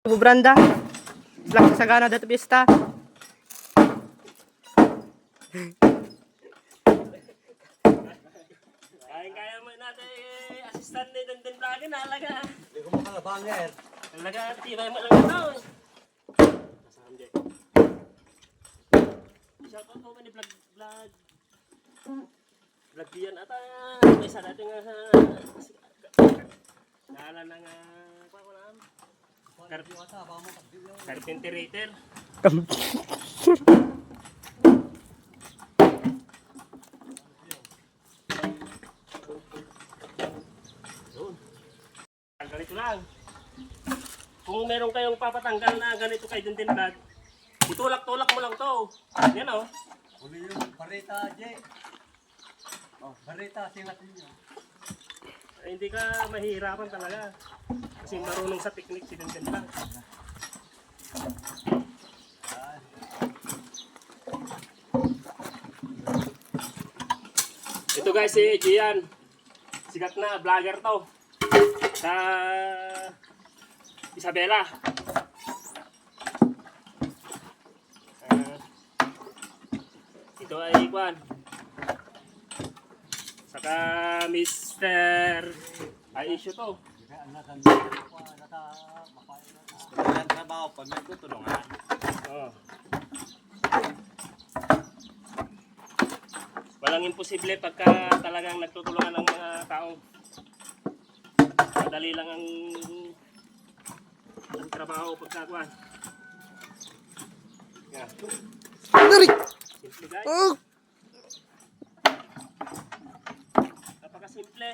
Branda. Vlog sa Sagana dati pista. Kaya mo natin assistant ni Denden Vlog na alaga. Hindi ko makalabanger. Alaga, tibay mo lang ito. Kasama dyan. Shout out ko ni Vlog. Vlog diyan ata. May isa natin nga sa... Naalan na nga... Carpenterator. Ganito lang. Kung meron kayong papatanggal na ganito kay Denden Vlog, itulak-tulak mo lang to. Yan o. Huli yung barita, Jay. Oh, barita, singat niyo. Ay, hindi ka mahihirapan talaga. Kasi marunong sa technique si Denden Vlog. Ito guys, si Gian. Sikat na vlogger to. Sa Isabela. Ito ay Juan. Saka Mr. Aisyo to. Ang trabaho pag nagtutulungan. Oh. Walang imposible pagka talagang nagtutulungan ng mga tao. Madali lang ang trabaho pagkakuan. Yeah. Simple guys. Napaka-simple.